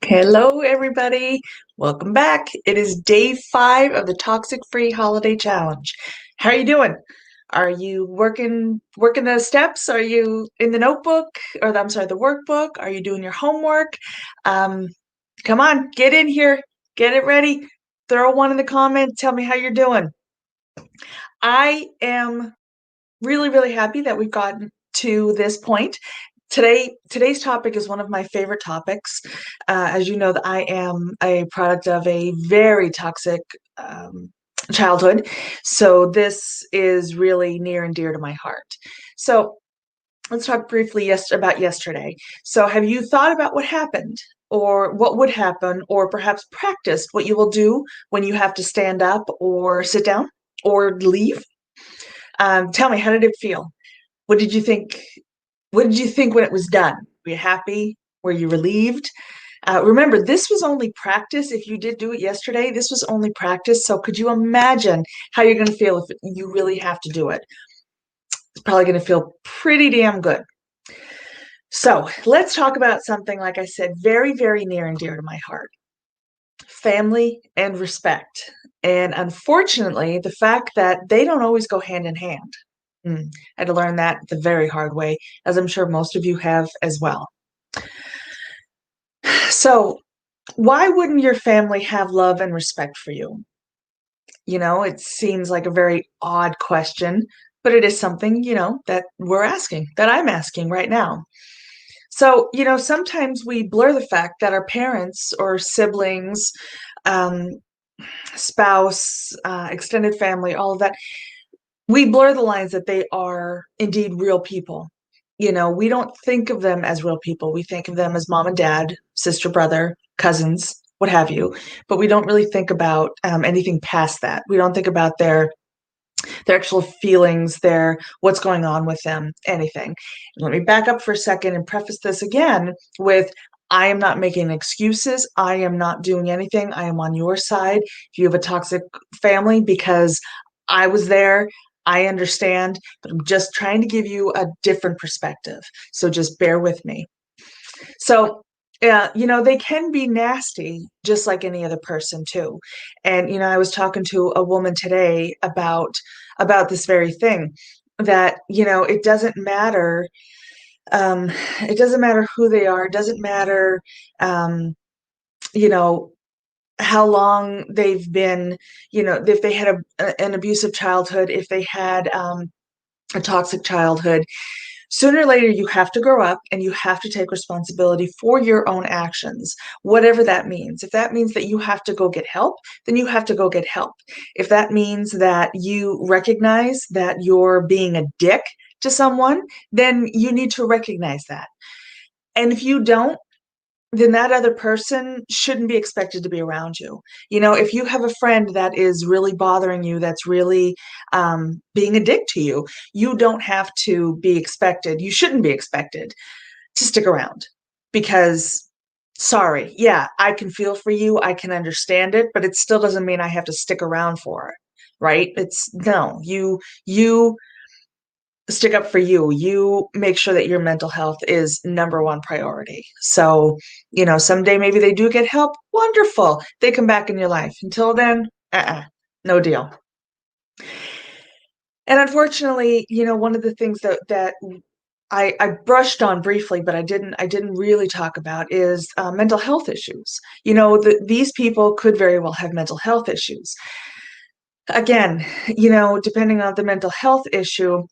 Hello, everybody. Welcome back. It is day 5 of the Toxic Free Holiday Challenge. How are you doing? Are you working the steps? Are you in the notebook or the workbook? Are you doing your homework? Um, Come on, get in here. Get it ready. Throw one in the comments. Tell me how you're doing. I am really, really happy that we've gotten to this point. Today's topic is one of my favorite topics. As you know, that I am a product of a very toxic childhood, so this is really near and dear to my heart. So let's talk briefly about yesterday. So have you thought about what happened, or what would happen, or perhaps practiced what you will do when you have to stand up, or sit down, or leave? Tell me, how did it feel? What did you think? What did you think when it was done? Were you happy? Were you relieved? Remember, this was only practice. If you did do it yesterday, this was only practice. So could you imagine how you're going to feel if you really have to do it? It's probably going to feel pretty damn good. So let's talk about something, like I said, very, very near and dear to my heart: family and respect. And unfortunately, the fact that they don't always go hand in hand. I had to learn that the very hard way, as I'm sure most of you have as well. So, why wouldn't your family have love and respect for you? It seems like a very odd question, but it is something, that we're asking, that I'm asking right now. So, sometimes we blur the fact that our parents or siblings, um, spouse, extended family, all of that, we blur the lines that they are indeed real people. We don't think of them as real people. We think of them as mom and dad, sister, brother, cousins, what have you. But we don't really think about anything past that. We don't think about their actual feelings, their what's going on with them, anything. Let me back up for a second and preface this again with: I am not making excuses. I am not doing anything. I am on your side if you have a toxic family, because I was there. I understand, but I'm just trying to give you a different perspective. So just bear with me. So, yeah, they can be nasty just like any other person too. And I was talking to a woman today about this very thing, that it doesn't matter who they are. It doesn't matter um, you know how long they've been, if they had an abusive childhood, if they had a toxic childhood. Sooner or later, you have to grow up and you have to take responsibility for your own actions, whatever that means. If that means that you have to go get help, then you have to go get help. If that means that you recognize that you're being a dick to someone, then you need to recognize that. And if you don't, then that other person shouldn't be expected to be around you. If you have a friend that is really bothering you, that's really being a dick to you, you don't have to be expected. You shouldn't be expected to stick around, because, sorry, yeah, I can feel for you. I can understand it, but it still doesn't mean I have to stick around for it, right? It's no, you stick up for you. You make sure that your mental health is number one priority. So, someday maybe they do get help. Wonderful. They come back in your life. Until then, no deal. And unfortunately, one of the things that I brushed on briefly, but I didn't really talk about, is mental health issues. These people could very well have mental health issues. Again, depending on the mental health issue,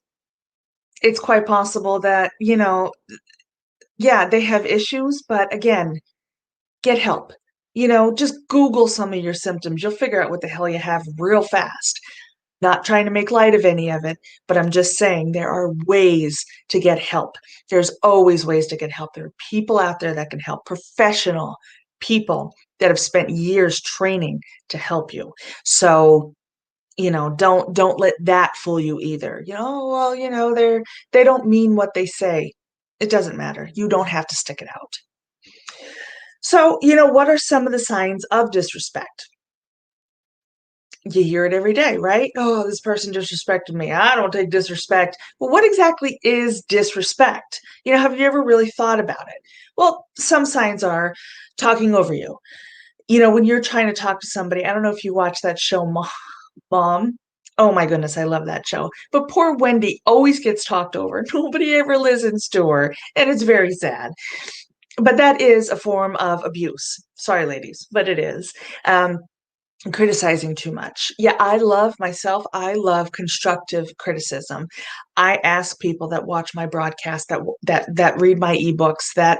it's quite possible that, yeah, they have issues, but again, get help. Just Google some of your symptoms. You'll figure out what the hell you have real fast. Not trying to make light of any of it, but I'm just saying there are ways to get help. There's always ways to get help. There are people out there that can help, professional people that have spent years training to help you. So, don't let that fool you either. Well, they don't mean what they say. It doesn't matter. You don't have to stick it out. So, what are some of the signs of disrespect? You hear it every day, right? Oh, this person disrespected me. I don't take disrespect. Well, what exactly is disrespect? Have you ever really thought about it? Well, some signs are talking over you. When you're trying to talk to somebody, I don't know if you watch that show, Mom. Oh my goodness, I love that show. But poor Wendy always gets talked over. Nobody ever listens to her, and it's very sad. But that is a form of abuse. Sorry, ladies, but it is. Criticizing too much. Yeah, I love constructive criticism. I ask people that watch my broadcast, that read my ebooks, that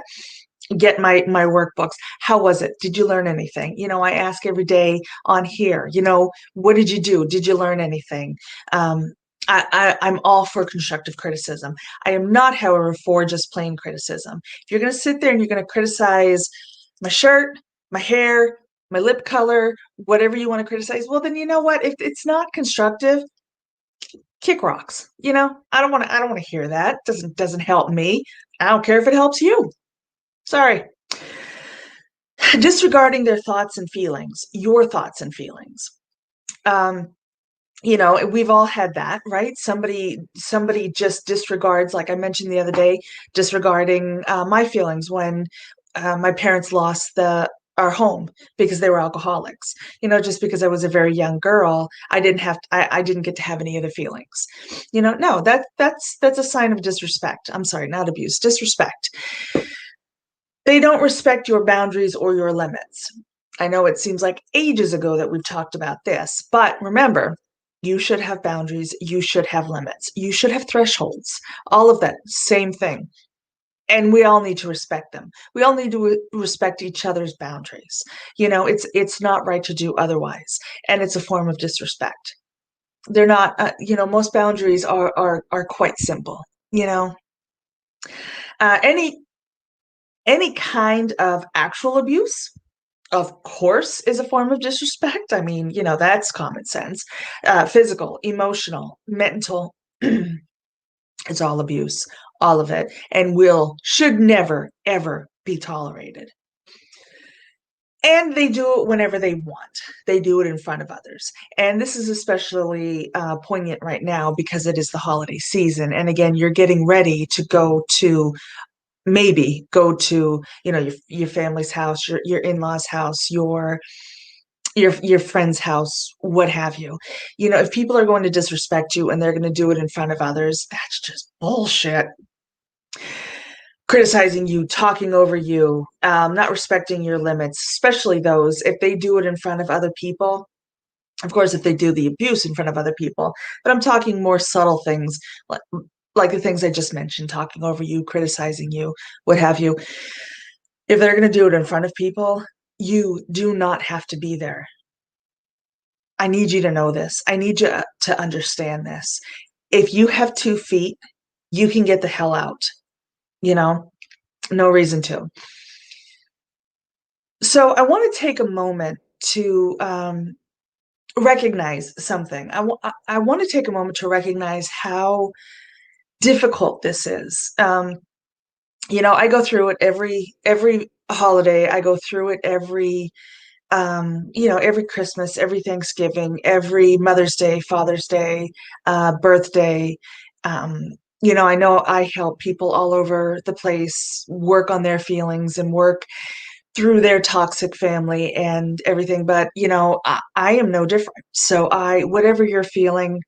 get my workbooks, how was it? Did you learn anything? I ask every day on here, what did you do? Did you learn anything? I'm all for constructive criticism. I am not, however, for just plain criticism. If you're going to sit there and you're going to criticize my shirt, my hair, my lip color, whatever you want to criticize, well, then you know what? If it's not constructive, kick rocks. I don't want to hear that. Doesn't help me. I don't care if it helps you. Sorry. Disregarding their thoughts and feelings, your thoughts and feelings. Um, we've all had that, right? Somebody just disregards, like I mentioned the other day, disregarding my feelings when my parents lost our home because they were alcoholics. Just because I was a very young girl, I didn't get to have any of the feelings. No, that's a sign of disrespect. I'm sorry, not abuse, disrespect. They don't respect your boundaries or your limits. I know it seems like ages ago that we've talked about this, but remember, you should have boundaries. You should have limits. You should have thresholds. All of that, same thing. And we all need to respect them. We all need to respect each other's boundaries. It's not right to do otherwise, and it's a form of disrespect. They're not. Most boundaries are quite simple. You know, uh, any any kind of actual abuse, of course, is a form of disrespect. I mean, that's common sense. Physical, emotional, mental, it's all abuse, all of it, and should never, ever be tolerated. And they do it whenever they want. They do it in front of others. And this is especially poignant right now because it is the holiday season. And again, you're getting ready to maybe go to your family's house, your in-laws house, your friend's house, what have you. If people are going to disrespect you and they're going to do it in front of others, that's just bullshit. Criticizing you, talking over you, not respecting your limits, especially those if they do it in front of other people. Of course, if they do the abuse in front of other people, but I'm talking more subtle things like the things I just mentioned, talking over you, criticizing you, what have you. If they're going to do it in front of people, you do not have to be there. I need you to know this. I need you to understand this. If you have 2 feet, you can get the hell out. No reason to. So I want to take a moment to recognize something. I want to take a moment to recognize how difficult this is. I go through it every holiday. I go through it every Christmas, every Thanksgiving, every Mother's Day, Father's Day, birthday. I know I help people all over the place work on their feelings and work through their toxic family and everything. But, I am no different. So whatever you're feeling,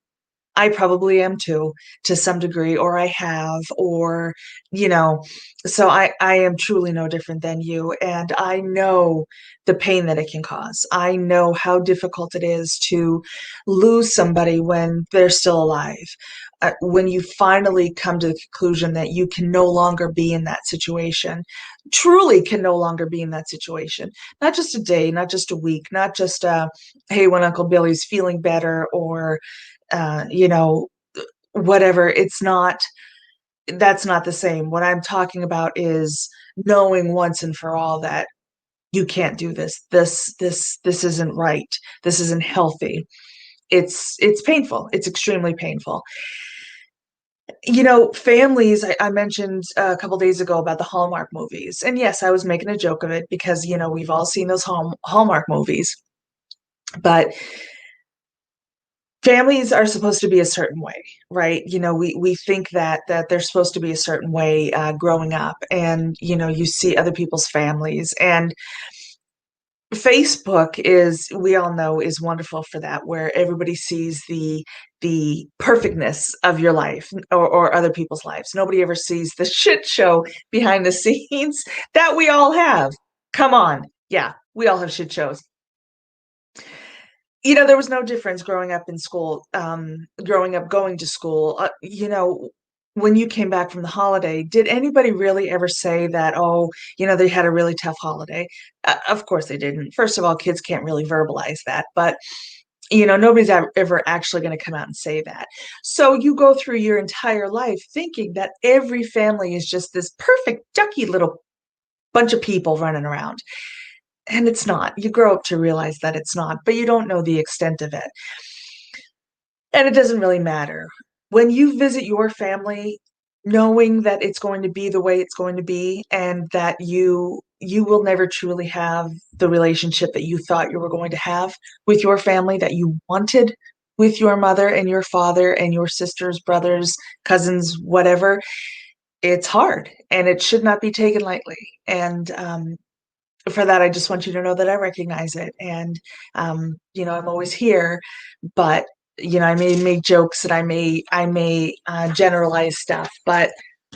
I probably am too, to some degree, or I have, or, you know, so I am truly no different than you. And I know the pain that it can cause. I know how difficult it is to lose somebody when they're still alive. When you finally come to the conclusion that you can no longer be in that situation, truly can no longer be in that situation. Not just a day, not just a week, not just, hey, when Uncle Billy's feeling better, or, uh, you know, whatever. That's not the same. What I'm talking about is knowing once and for all that you can't do this. This isn't right. This isn't healthy. It's painful. It's extremely painful. Families, I mentioned a couple days ago about the Hallmark movies. And yes, I was making a joke of it because, we've all seen those Hallmark movies. But families are supposed to be a certain way, right? We think that they're supposed to be a certain way growing up, and you see other people's families, and Facebook is, we all know, is wonderful for that, where everybody sees the perfectness of your life or other people's lives. Nobody ever sees the shit show behind the scenes that we all have. Come on. Yeah, we all have shit shows. There was no difference growing up in school, growing up going to school. When you came back from the holiday, did anybody really ever say that, oh, they had a really tough holiday? Of course they didn't. First of all, kids can't really verbalize that, but nobody's ever actually going to come out and say that. So you go through your entire life thinking that every family is just this perfect, ducky little bunch of people running around. And it's not. You grow up to realize that it's not, but you don't know the extent of it. And it doesn't really matter. When you visit your family, knowing that it's going to be the way it's going to be, and that you will never truly have the relationship that you thought you were going to have with your family, that you wanted with your mother and your father and your sisters, brothers, cousins, whatever, it's hard and it should not be taken lightly. And for that, I just want you to know that I recognize it. And, I'm always here, but, I may make jokes and I may generalize stuff, but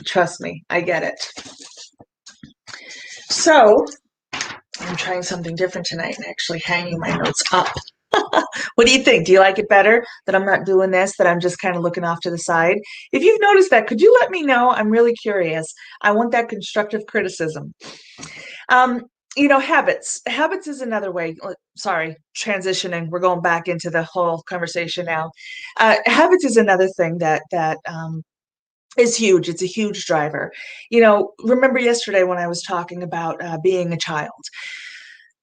trust me, I get it. So I'm trying something different tonight and actually hanging my notes up. What do you think? Do you like it better that I'm not doing this, that I'm just kind of looking off to the side? If you've noticed that, could you let me know? I'm really curious. I want that constructive criticism. Um, habits. Habits is another way. Sorry, transitioning. We're going back into the whole conversation now. Habits is another thing that is huge. It's a huge driver. Remember yesterday when I was talking about being a child,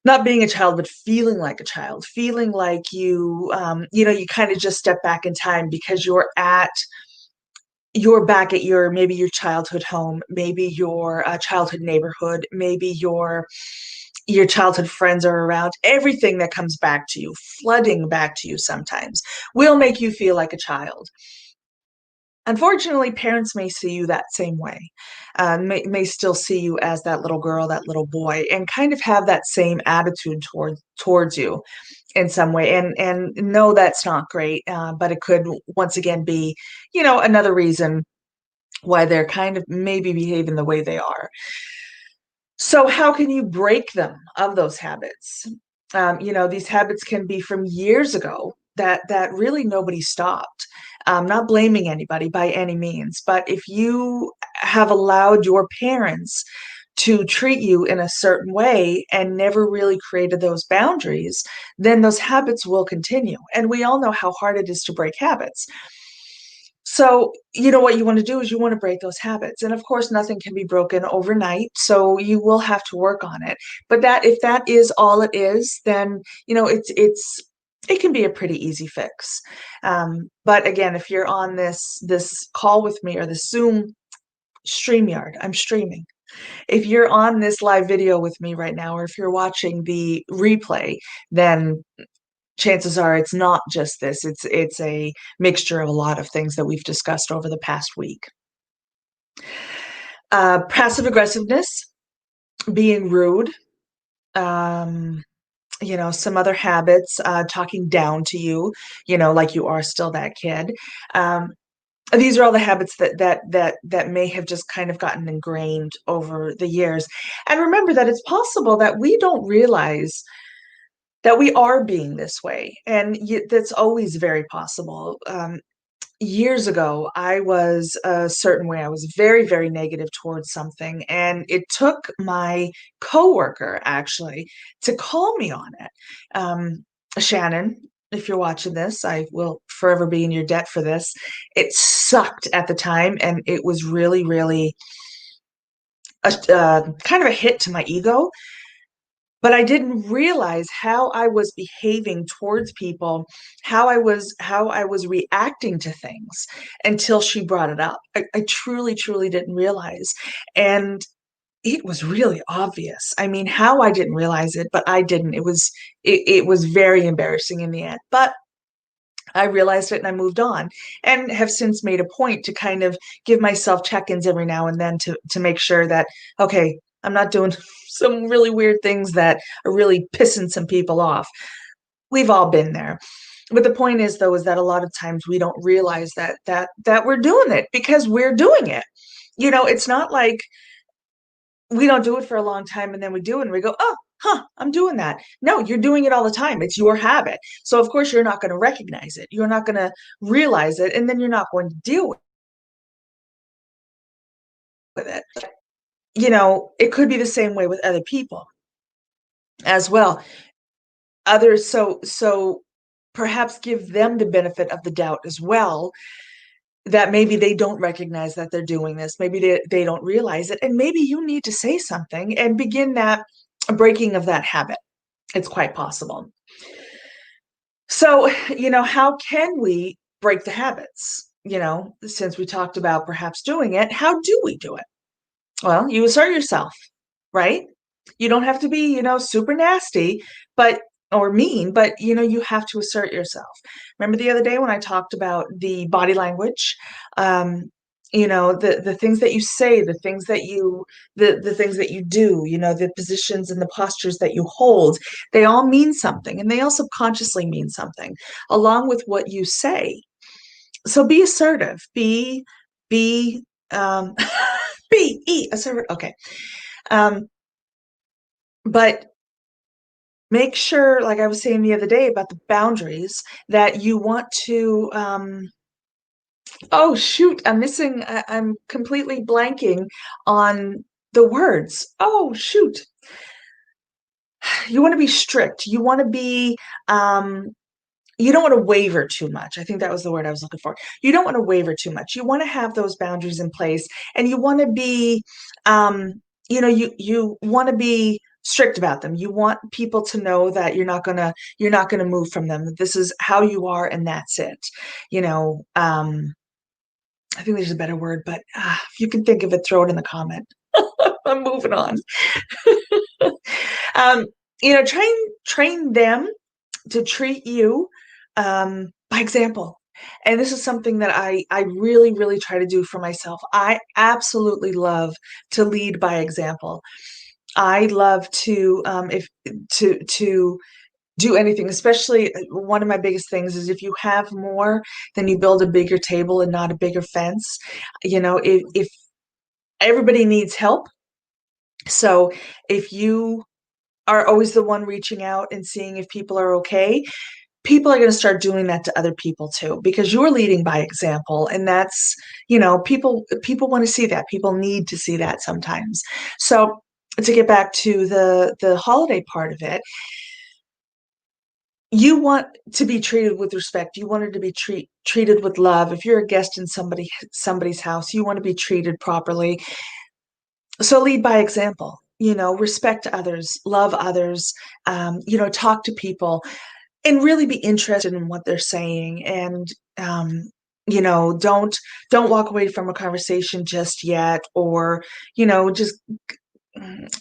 not being a child, but feeling like a child, feeling like you kind of just step back in time because you're back at maybe your childhood home, maybe your childhood neighborhood, maybe your childhood friends are around. Everything that comes back to you, flooding back to you sometimes, will make you feel like a child. Unfortunately, parents may see you that same way, may still see you as that little girl, that little boy, and kind of have that same attitude towards you in some way. And no, that's not great, but it could once again be, another reason why they're kind of maybe behaving the way they are. So how can you break them of those habits? These habits can be from years ago that really nobody stopped. Not blaming anybody by any means, but if you have allowed your parents to treat you in a certain way and never really created those boundaries, then those habits will continue. And we all know how hard it is to break habits. So, what you want to do is you want to break those habits. And of course, nothing can be broken overnight. So you will have to work on it. But if that is all it is, then, it can be a pretty easy fix. But again, if you're on this call with me or the Zoom StreamYard, I'm streaming. If you're on this live video with me right now, or if you're watching the replay, then chances are it's not just this. It's a mixture of a lot of things that we've discussed over the past week. Passive aggressiveness, being rude, some other habits, talking down to you, like you are still that kid. These are all the habits that may have just kind of gotten ingrained over the years. And remember that it's possible that we don't realize that we are being this way. And that's always very possible. Years ago, I was a certain way. I was very, very negative towards something. And it took my coworker actually to call me on it. Shannon, if you're watching this, I will forever be in your debt for this. It sucked at the time. And it was really, really kind of a hit to my ego, but I didn't realize how I was behaving towards people, how I was reacting to things until she brought it up. I truly, truly didn't realize. And it was really obvious. I mean, how I didn't realize it, but I didn't. It was very embarrassing in the end. But I realized it and I moved on, and have since made a point to kind of give myself check-ins every now and then to make sure that, okay, I'm not doing some really weird things that are really pissing some people off. We've all been there. But the point is, though, is that a lot of times we don't realize that we're doing it because we're doing it. It's not like we don't do it for a long time and then we do it and we go, oh, huh, I'm doing that. No, you're doing it all the time. It's your habit. So of course you're not going to recognize it. You're not going to realize it, and then you're not going to deal with it. It could be the same way with other people as well. Others, so perhaps give them the benefit of the doubt as well, that maybe they don't recognize that they're doing this. Maybe they don't realize it. And maybe you need to say something and begin that breaking of that habit. It's quite possible. So, how can we break the habits? Since we talked about perhaps doing it, how do we do it? Well, you assert yourself, right? You don't have to be, super nasty, but or mean, but you have to assert yourself. Remember the other day when I talked about the body language? The things that you say, the things that you do, the positions and the postures that you hold, they all mean something, and they all subconsciously mean something, along with what you say. So be assertive, be um be assertive. Okay. Um, but make sure, like I was saying the other day about the boundaries, that you want to, oh shoot, I'm completely blanking on the words. Oh shoot. You want to be strict. Um, you don't want to waver too much. I think that was the word I was looking for. You don't want to waver too much. You want to have those boundaries in place, and you want to be, you want to be strict about them. You want people to know that you're not gonna move from them. That this is how you are, and that's it. I think there's a better word, but if you can think of it, throw it in the comment. I'm moving on. um, train them to treat you by example. And this is something that I really, really try to do for myself. I absolutely love to lead by example. I love to if to do anything, especially one of my biggest things is, if you have more, then you build a bigger table and not a bigger fence. If everybody needs help, so if you are always the one reaching out and seeing if people are okay, people are going to start doing that to other people too, because you're leading by example. And that's, people want to see that. People need to see that sometimes. So to get back to the holiday part of it, you want to be treated with respect. You want to be treated with love. If you're a guest in somebody's house, you want to be treated properly. So lead by example. Respect others, love others. Talk to people, and really be interested in what they're saying. And don't walk away from a conversation just yet, or just,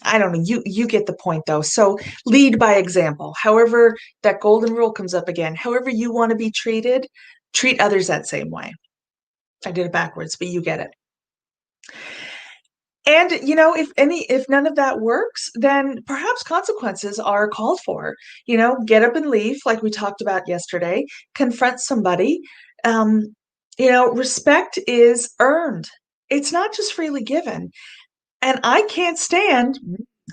I don't know, you get the point though. So lead by example. However that golden rule comes up again, however you want to be treated, treat others that same way. I did it backwards, but you get it. And if none of that works, then perhaps consequences are called for. Get up and leave, like we talked about yesterday. Confront somebody. Um, Respect is earned. It's not just freely given. And I can't stand,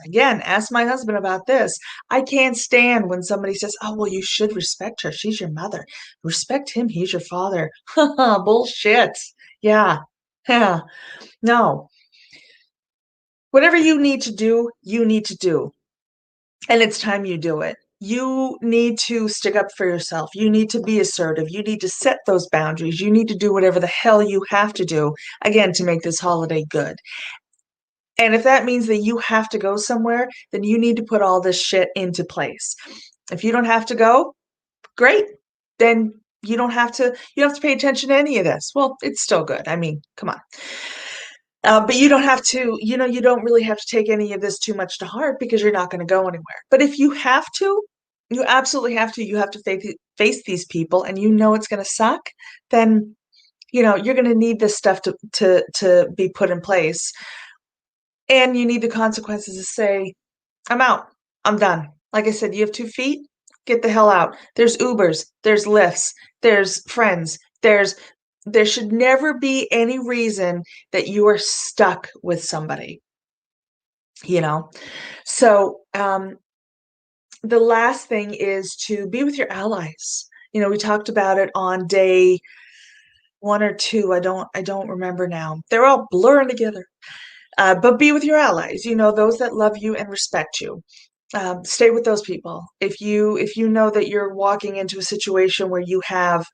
again, ask my husband about this. I can't stand when somebody says, "Oh, well, you should respect her. She's your mother. Respect him. He's your father." Bullshit. Yeah. Yeah. No. Whatever you need to do, you need to do. And it's time you do it. You need to stick up for yourself. You need to be assertive. You need to set those boundaries. You need to do whatever the hell you have to do, again, to make this holiday good. And if that means that you have to go somewhere, then you need to put all this shit into place. If you don't have to go, great. Then you don't have to pay attention to any of this. Well, it's still good. I mean, come on. But you don't have to, you don't really have to take any of this too much to heart, because you're not going to go anywhere. But if you have to, You absolutely have to. You have to face these people, and you know it's going to suck. Then you're going to need this stuff to be put in place, and you need the consequences to say, "I'm out. I'm done." Like I said, you have 2 feet. Get the hell out. There's Ubers. There's Lyfts. There's friends. There should never be any reason that you are stuck with somebody. You know. So the last thing is to be with your allies. We talked about it on day 1 or 2. I don't remember now. They're all blurring together. But be with your allies. Those that love you and respect you. Stay with those people. If you know that you're walking into a situation where you have,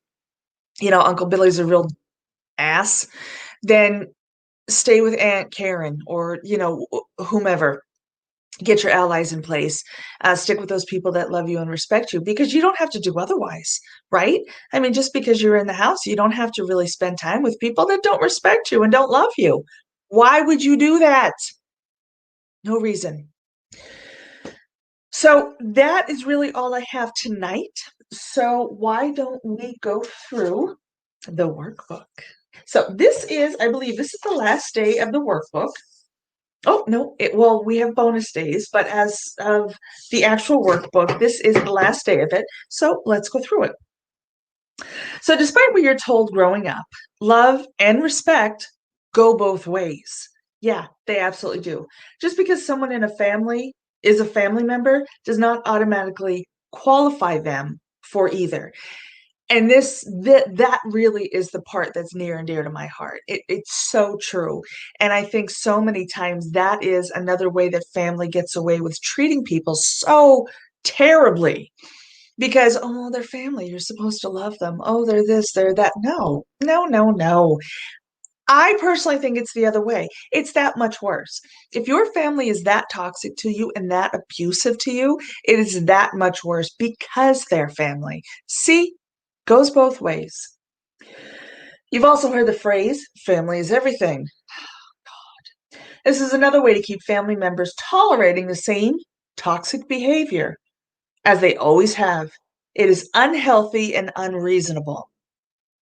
Uncle Billy's a real ass, then stay with Aunt Karen or whomever. Get your allies in place. Stick with those people that love you and respect you because you don't have to do otherwise, right? I mean, just because you're in the house, you don't have to really spend time with people that don't respect you and don't love you. Why would you do that? No reason. So that is really all I have tonight. So why don't we go through the workbook? So I believe this is the last day of the workbook. Oh, no, well, we have bonus days, but as of the actual workbook, this is the last day of it. So let's go through it. So despite what you're told growing up, love and respect go both ways. Yeah, they absolutely do. Just because someone in a family is a family member does not automatically qualify them for either. And that really is the part that's near and dear to my heart. It's so true. And I think so many times that is another way that family gets away with treating people so terribly because, oh, they're family. You're supposed to love them. Oh, they're this, they're that. No, no, no, no. I personally think it's the other way. It's that much worse. If your family is that toxic to you and that abusive to you, it is that much worse because they're family. See, goes both ways. You've also heard the phrase, family is everything. This is another way to keep family members tolerating the same toxic behavior as they always have. It is unhealthy and unreasonable.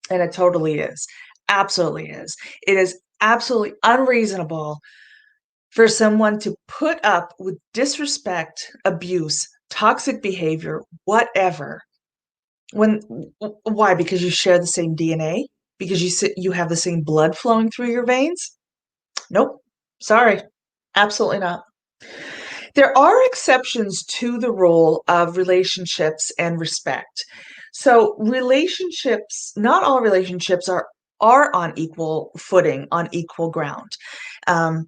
And it totally is. Absolutely is. It is absolutely unreasonable for someone to put up with disrespect, abuse, toxic behavior, whatever. When why? Because you share the same DNA? Because you have the same blood flowing through your veins? Nope. Sorry. Absolutely not. There are exceptions to the rule of relationships and respect. So relationships, not all relationships are on equal footing, on equal ground. Um,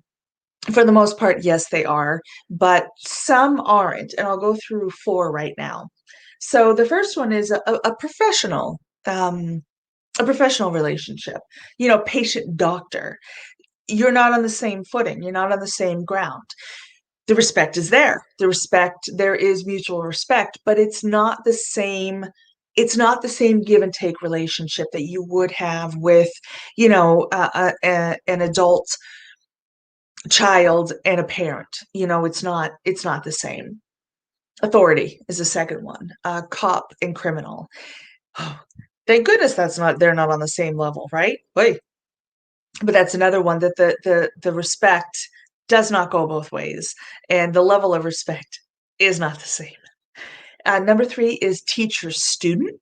for the most part, yes, they are, but some aren't. And I'll go through 4 right now. So the first one is a professional relationship, patient doctor. You're not on the same footing. You're not on the same ground. The respect is there. There is mutual respect, but it's not the same give and take relationship that you would have with, an adult child and a parent. It's not the same. Authority is the second one. Cop and criminal. Oh, thank goodness they're not on the same level, right? Wait, but that's another one that the respect does not go both ways, and the level of respect is not the same. Number 3 is teacher student.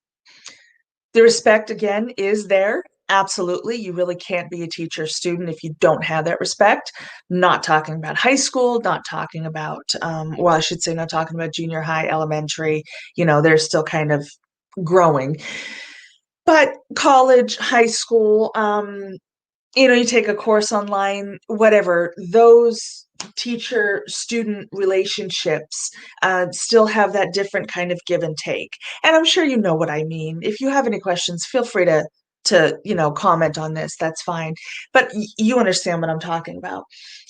The respect again is there. Absolutely. You really can't be a teacher student if you don't have that respect. Not talking about high school, not talking about, well, I should say, not talking about junior high, elementary. They're still kind of growing. But college, high school, you take a course online, whatever, those teacher student relationships still have that different kind of give and take. And I'm sure you know what I mean. If you have any questions, feel free to comment on this. That's fine. But you understand what I'm talking about.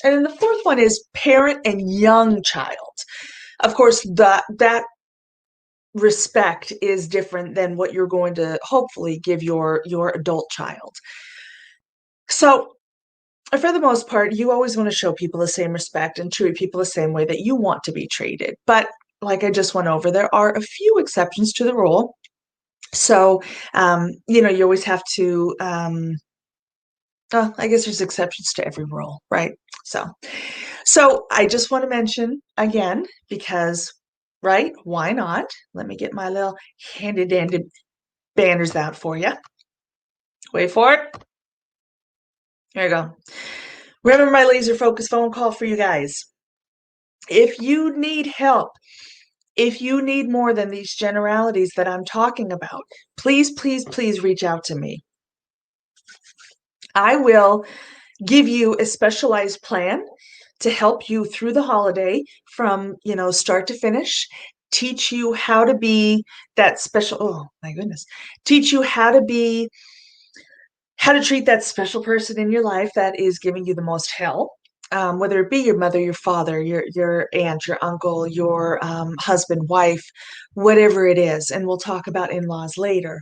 And then the fourth one is parent and young child. Of course, that respect is different than what you're going to hopefully give your adult child. So for the most part, you always want to show people the same respect and treat people the same way that you want to be treated. But like I just went over, there are a few exceptions to the rule. So, you always have to, I guess there's exceptions to every rule, right? So I just want to mention again, because, right? Why not? Let me get my little handy dandy banners out for you. Wait for it. There you go. Remember my laser focus phone call for you guys. If you need help, if you need more than these generalities that I'm talking about, please, please, please reach out to me. I will give you a specialized plan to help you through the holiday from, start to finish, teach you how to be that special, oh my goodness, teach you how to treat that special person in your life that is giving you the most help. Whether it be your mother, your father, your aunt, your uncle, your husband, wife, whatever it is. And we'll talk about in-laws later.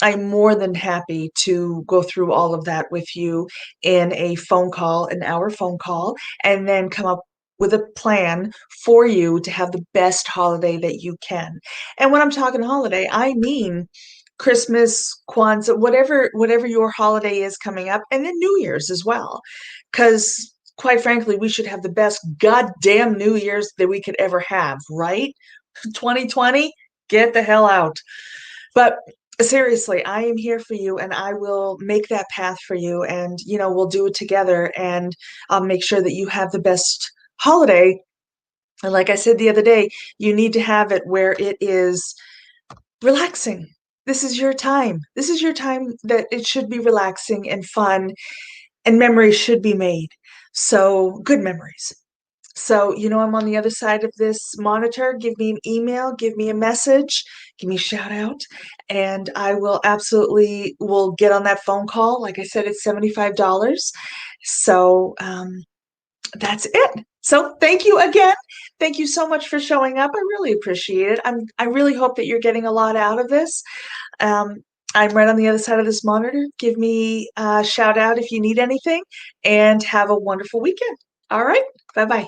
I'm more than happy to go through all of that with you in a phone call, an hour phone call, and then come up with a plan for you to have the best holiday that you can. And when I'm talking holiday, I mean Christmas, Kwanzaa, whatever your holiday is coming up, and then New Year's as well. Because quite frankly, we should have the best goddamn New Year's that we could ever have, right? 2020, get the hell out. But seriously, I am here for you and I will make that path for you and, we'll do it together and I'll make sure that you have the best holiday. And like I said the other day, you need to have it where it is relaxing. This is your time. This is your time that it should be relaxing and fun and memories should be made. So, good memories. So, I'm on the other side of this monitor. Give me an email, give me a message, give me a shout out, and I will get on that phone call. Like I said, it's $75. So, that's it. So thank you again. Thank you so much for showing up. I really appreciate it. I really hope that you're getting a lot out of this. Um, I'm right on the other side of this monitor. Give me a shout out if you need anything and have a wonderful weekend. All right. Bye-bye.